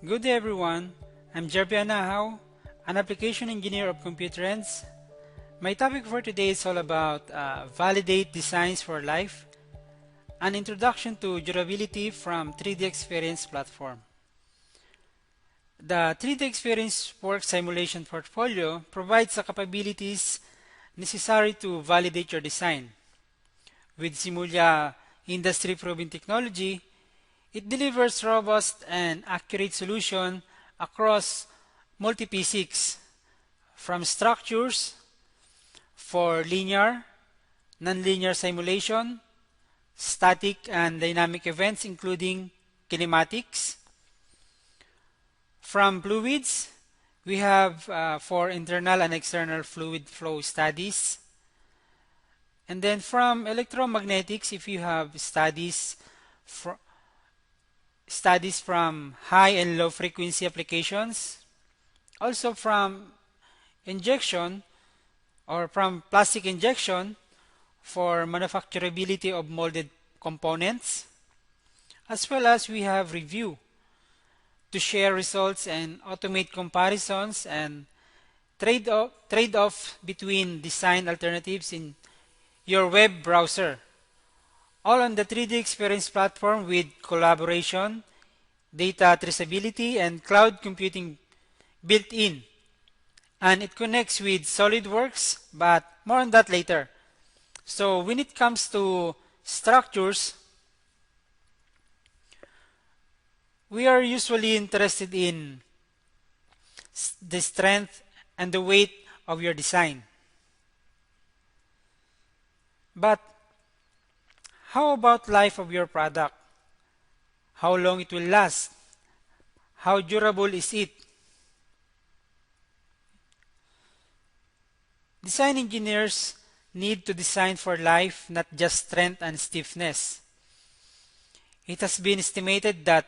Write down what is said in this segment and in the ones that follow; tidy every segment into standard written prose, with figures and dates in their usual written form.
Good day everyone, I'm Jerby Anajao, an application engineer of Computrends. My topic for today is all about validate designs for life, an introduction to durability from 3DEXPERIENCE platform. The 3DEXPERIENCE work simulation portfolio provides the capabilities necessary to validate your design. With Simula industry-proven technology, it delivers robust and accurate solution across multi-physics, from structures for linear, nonlinear simulation, static and dynamic events including kinematics. From fluids, we have for internal and external fluid flow studies. And then from electromagnetics, if you have studies from high and low frequency applications. Also from injection or from plastic injection for manufacturability of molded components. As well as we have review to share results and automate comparisons and trade-off between design alternatives in your web browser. All on the 3DEXPERIENCE platform with collaboration, data traceability, and cloud computing built in. And it connects with SolidWorks, but more on that later. So when it comes to structures, we are usually interested in the strength and the weight of your design. But how about life of your product? How long it will last? How durable is it? Design engineers need to design for life, not just strength and stiffness. It has been estimated that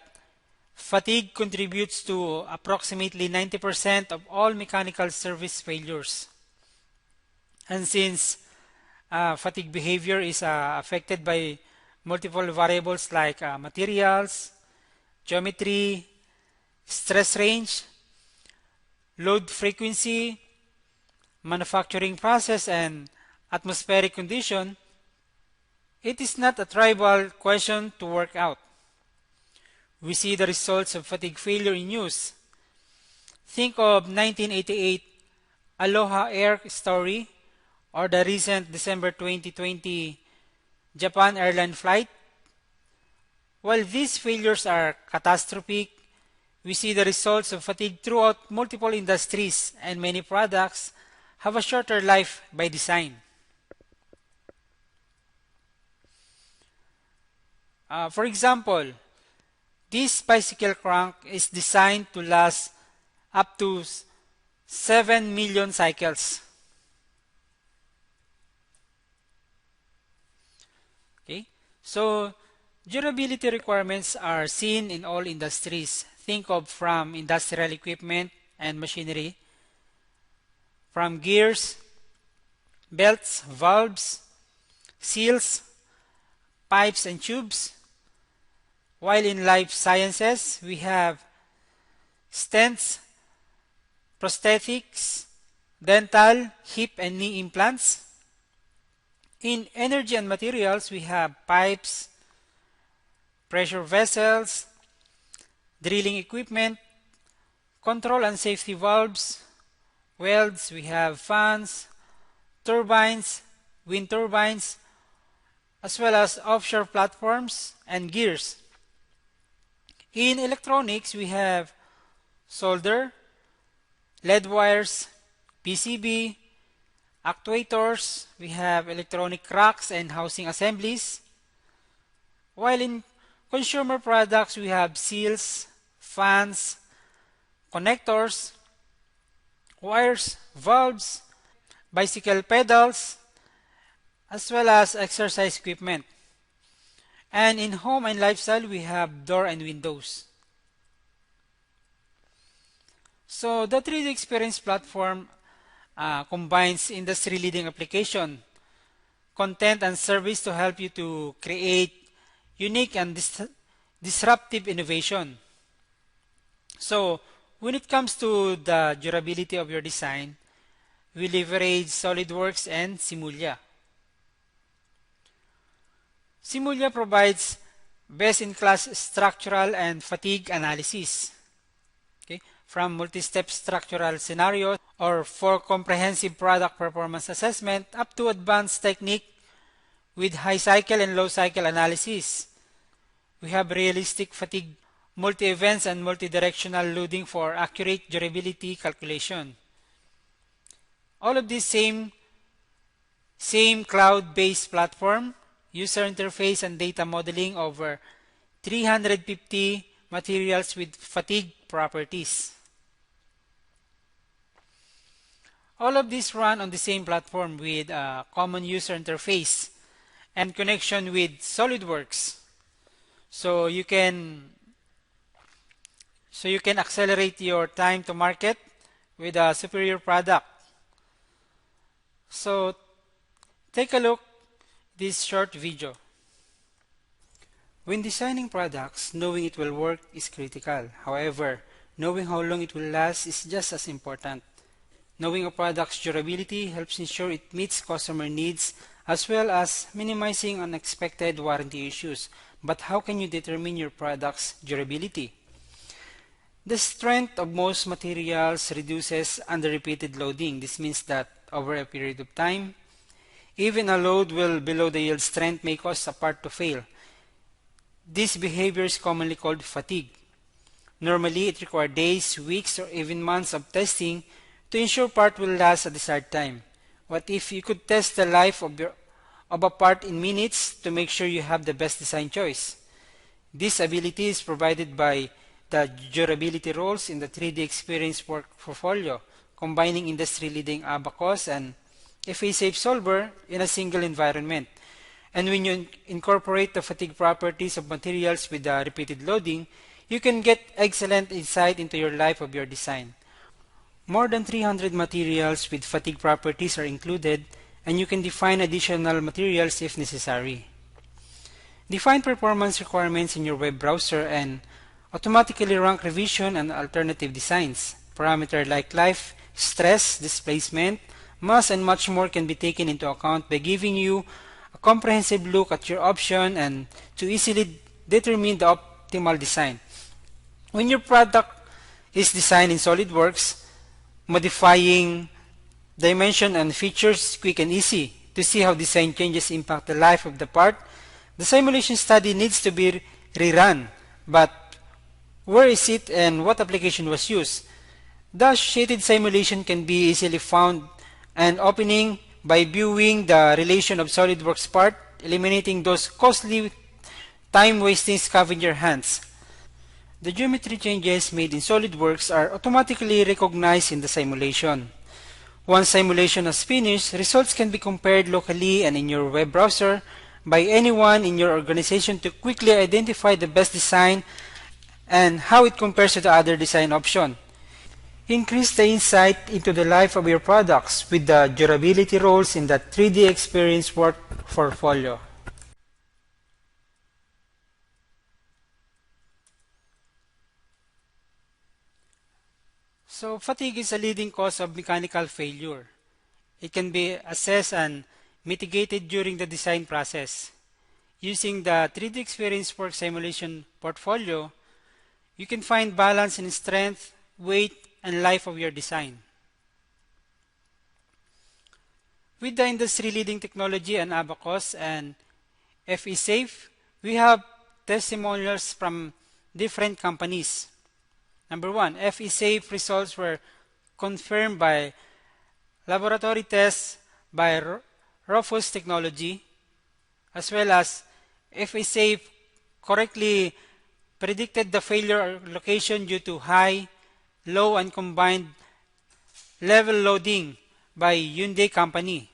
fatigue contributes to approximately 90% of all mechanical service failures. And since fatigue behavior is affected by multiple variables like materials, geometry, stress range, load frequency, manufacturing process, and atmospheric condition, it is not a trivial question to work out. We see the results of fatigue failure in use. Think of 1988 Aloha Air story or the recent December 2020 Japan airline flight. While these failures are catastrophic, we see the results of fatigue throughout multiple industries, and many products have a shorter life by design. For example, this bicycle crank is designed to last up to 7 million cycles. Okay, so durability requirements are seen in all industries. Think of from industrial equipment and machinery, from gears, belts, valves, seals, pipes, and tubes. While in life sciences, we have stents, prosthetics, dental, hip, and knee implants. In energy and materials, we have pipes, pressure vessels, drilling equipment, control and safety valves, welds, we have fans, turbines, wind turbines, as well as offshore platforms and gears. In electronics, we have solder, lead wires, PCB, actuators, we have electronic racks and housing assemblies. While in consumer products, we have seals, fans, connectors, wires, valves, bicycle pedals, as well as exercise equipment. And in home and lifestyle, we have door and windows. So the 3DEXPERIENCE platform combines industry-leading application, content, and service to help you to create unique and disruptive innovation. So when it comes to the durability of your design, we leverage SolidWorks and Simula. Simula provides best-in-class structural and fatigue analysis, okay, from multi-step structural scenarios or for comprehensive product performance assessment up to advanced technique with high cycle and low cycle analysis. We have realistic fatigue multi-events and multi-directional loading for accurate durability calculation. All of this same cloud-based platform, user interface and data modeling over 350 materials with fatigue properties. All of these run on the same platform with a common user interface and connection with SolidWorks. So you can accelerate your time to market with a superior product. So take a look this short video. When designing products, knowing it will work is critical. However, knowing how long it will last is just as important. Knowing a product's durability helps ensure it meets customer needs as well as minimizing unexpected warranty issues. But how can you determine your product's durability? The strength of most materials reduces under repeated loading. This means that over a period of time, even a load well below the yield strength may cause a part to fail. This behavior is commonly called fatigue. Normally, it requires days, weeks, or even months of testing to ensure part will last a desired time. What if you could test the life of a part in minutes to make sure you have the best design choice? This ability is provided by the durability roles in the 3DEXPERIENCE portfolio, combining industry-leading Abacus and FA-safe solver in a single environment. And when you incorporate the fatigue properties of materials with the repeated loading, you can get excellent insight into your life of your design. More than 300 materials with fatigue properties are included, and you can define additional materials if necessary. Define performance requirements in your web browser and automatically rank revision and alternative designs. Parameters like life, stress, displacement, mass, and much more can be taken into account by giving you a comprehensive look at your option and to easily determine the optimal design. When your product is designed in SolidWorks, modifying dimension and features is quick and easy. To see how design changes impact the life of the part, the simulation study needs to be rerun. But where is it and what application was used? The associated simulation can be easily found and opening by viewing the relation of SolidWorks part, eliminating those costly time-wasting scavenger hunts. The geometry changes made in SolidWorks are automatically recognized in the simulation. Once simulation is finished, results can be compared locally and in your web browser by anyone in your organization to quickly identify the best design and how it compares to the other design option. Increase the insight into the life of your products with the durability roles in the 3DEXPERIENCE portfolio. So fatigue is a leading cause of mechanical failure. It can be assessed and mitigated during the design process. Using the 3DEXPERIENCE work simulation portfolio, you can find balance in strength, weight, and life of your design. With the industry-leading technology and Abacus and FE-Safe, we have testimonials from different companies. Number one, FE-Safe results were confirmed by laboratory tests by Rufus Technology, as well as FE-Safe correctly predicted the failure location due to high, low, and combined level loading by Hyundai Company,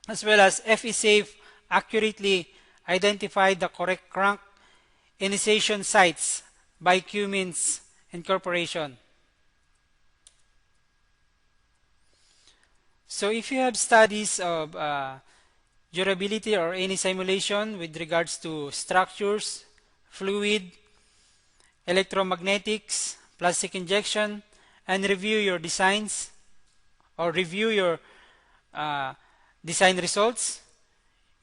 as well as FE-Safe accurately identified the correct crank initiation sites by Cummins Incorporation. So if you have studies of durability or any simulation with regards to structures, fluid, electromagnetics, plastic injection, and review your designs or review your design results,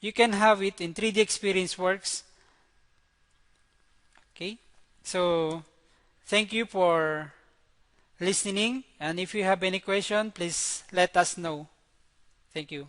you can have it in 3D Experience Works. Okay, so thank you for listening, and if you have any question, please let us know. Thank you.